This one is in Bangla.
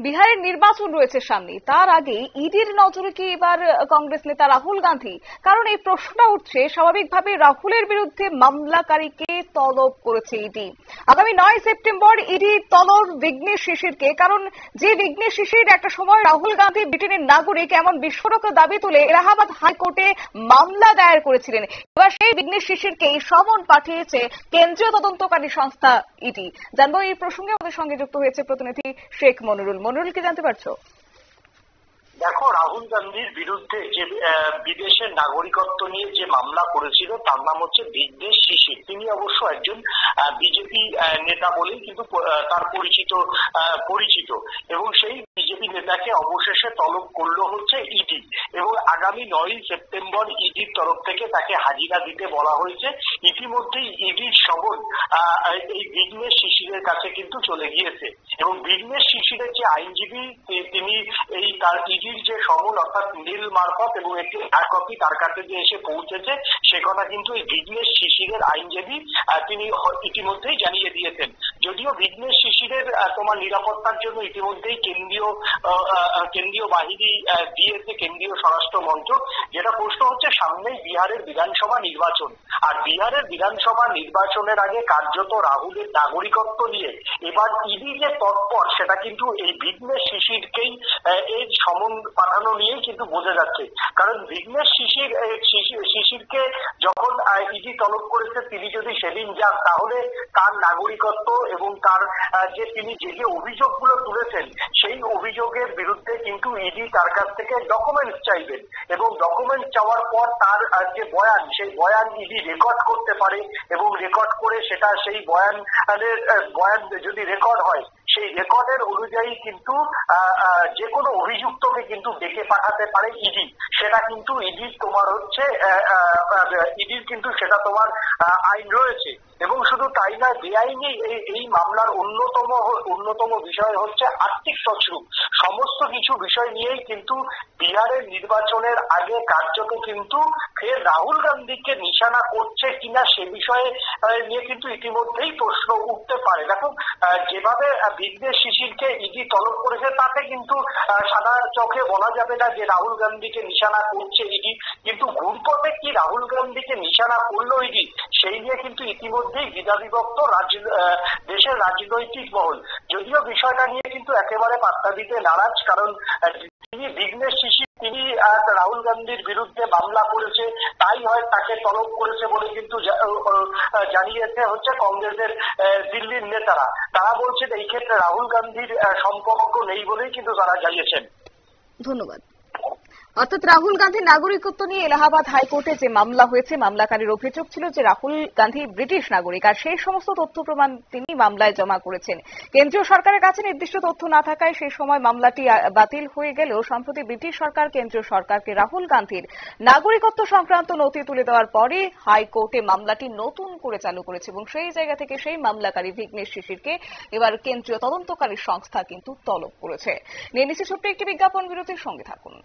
বিহারের নির্বাচন রয়েছে সামনে, তার আগে ইডির নজরে কি এবার কংগ্রেস নেতা রাহুল গান্ধী? কারণ এই প্রশ্নটা উঠছে, স্বাভাবিকভাবে রাহুলের বিরুদ্ধে মামলাকারীকে তলব করেছে ইডি। আগামী 9 সেপ্টেম্বর ইডি তলব বিঘ্নেশ শিশিরকে। কারণ যে বিঘ্নেশ শিশির একটা সময় রাহুল গান্ধী ব্রিটেনের নাগরিক এমন বিস্ফোরক দাবি তুলে এলাহাবাদ হাইকোর্টে মামলা দায়ের করেছিলেন। এবার সেই বিঘ্নেশ শিশিরকেই সমন পাঠিয়েছে কেন্দ্রীয় তদন্তকারী সংস্থা ইডি। জানবো এই প্রসঙ্গে আমাদের সঙ্গে যুক্ত হয়েছে প্রতিনিধি শেখ মনিরুল। মনিরুল, কি জানতে পারছো? দেখো, রাহুল গান্ধীর বিরুদ্ধে যে বিদেশের নাগরিকত্ব নিয়ে যে মামলা করেছিল তার নাম হচ্ছে বিঘ্নেশ শিশির। তিনি অবশ্য একজন বিজেপি নেতা বলেই কিন্তু তার পরিচিত এবং সেই বিজেপি নেতাকে অবশেষে তলব করলো হচ্ছে ইডি এবং আগামী 9 সেপ্টেম্বর ইডির তরফ থেকে তাকে হাজিরা দিতে বলা হয়েছে। ইতিমধ্যেই ইডির সমন এই বিঘ্নেশ শিশিরের কাছে কিন্তু চলে গিয়েছে এবং বিঘ্নেশ শিশিরের যে আইনজীবী তিনি এই তার ইডির যে সমন অর্থাৎ মেল মারফত এবং একটি হার্ড কপি তার কাছে যে এসে পৌঁছেছে সে কথা কিন্তু এই বিঘ্নেশ শিশিরের আইনজীবী তিনি ইতিমধ্যেই জানিয়ে দিয়েছেন। যদিও বিঘ্নেশ শিশিরের তোমার নিরাপত্তার জন্য ইতিমধ্যেই কেন্দ্রীয় বাহিনী দিয়েছে কেন্দ্রীয় স্বরাষ্ট্র মন্ত্রক। যেটা প্রশ্ন হচ্ছে, সামনেই বিহারের বিধানসভা নির্বাচন, আর বিহারের বিধানসভা নির্বাচনের আগে কার্যত রাহুলের নাগরিকত্ব নিয়ে এবার ইডি যে তৎপর সেটা কিন্তু এই বিঘ্নেশ শিশিরকেই এই সমন পাঠানো নিয়েই কিন্তু বোঝা যাচ্ছে। কারণ বিঘ্নেশ শিশিরকে যখন ইডি তলব করেছে তিনি যদি সেদিন যান তাহলে তার নাগরিকত্ব এবং তার তিনি যে অভিযোগগুলো তুলেছেন সেই অভিযোগের বিরুদ্ধে কিন্তু ইডি তার কাছ থেকে ডকুমেন্টস চাইবেন এবং ডকুমেন্টস চাওয়ার পর তার যে বয়ান সেই বয়ান ইডি রেকর্ড করতে পারে এবং রেকর্ড করে সেটা সেই বয়ান যদি রেকর্ড হয় সেই রেকর্ডের অনুযায়ী কিন্তু যে কোনো অভিযুক্তকে কিন্তু ডেকে পাঠাতে পারে ইডি। সেটা কিন্তু ইডির তোমার হচ্ছে ইডির কিন্তু সেটা তোমার আইন রয়েছে। এবং শুধু তাই না, বেআইনি এই মামলার অন্যতম বিষয় হচ্ছে আর্থিক তছরূপ। সমস্ত কিছু বিষয় নিয়েই কিন্তু বিহারের নির্বাচনের আগে কার্যত কিন্তু ফের রাহুল গান্ধীকে নিশানা করছে কিনা সে বিষয়ে নিয়ে কিন্তু ইতিমধ্যেই প্রশ্ন উঠতে পারে। দেখো, যেভাবে বিঘ্নেশ শিশিরকে ইডি তলব করেছে তাতে কিন্তু সাদা চোখে বলা যাবে না যে রাহুল গান্ধীকে নিশানা করছে ইডি, কিন্তু ঘুরপথে কি রাহুল গান্ধীকে নিশানা করলো ইডি সেই নিয়ে কিন্তু ইতিমধ্যেই দ্বিধাবিভক্ত দেশের রাজনৈতিক মহল। যদিও বিষয়টা নিয়ে কিন্তু একেবারে পাত্তা দিতে নারাজ, কারণ তিনি বিঘ্নেশ শিশির তিনি রাহুল গান্ধীর বিরুদ্ধে মামলা করেছে তাই হয় তাকে তলব করেছে বলে কিন্তু জানিয়েছে হচ্ছে কংগ্রেসের দিল্লির নেতারা। তারা বলছেন এই ক্ষেত্রে রাহুল গান্ধীর সম্পর্ক নেই বলেই কিন্তু তারা জানিয়েছেন। ধন্যবাদ। অর্থাৎ রাহুল গান্ধীর নাগরিকত্ব নিয়ে এলাহাবাদ হাইকোর্টে যে মামলা হয়েছে, মামলাকারীর অভিযোগ ছিল যে রাহুল গান্ধী ব্রিটিশ নাগরিক, আর সেই সমস্ত তথ্য প্রমাণ তিনি মামলায় জমা করেছেন। কেন্দ্রীয় সরকারের কাছে নির্দিষ্ট তথ্য না থাকায় সেই সময় মামলাটি বাতিল হয়ে গেলেও সম্প্রতি ব্রিটিশ সরকার কেন্দ্রীয় সরকারকে রাহুল গান্ধীর নাগরিকত্ব সংক্রান্ত নথি তুলে দেওয়ার পরে হাইকোর্টে মামলাটি নতুন করে চালু করেছে এবং সেই জায়গা থেকে সেই মামলাকারী বিঘ্নেশ শিশিরকে এবার কেন্দ্রীয় তদন্তকারী সংস্থা কিন্তু তলব করেছে। নিয়ে নিচ্ছে ছোট্ট একটি বিজ্ঞাপন বিরতির সঙ্গে থাকুন।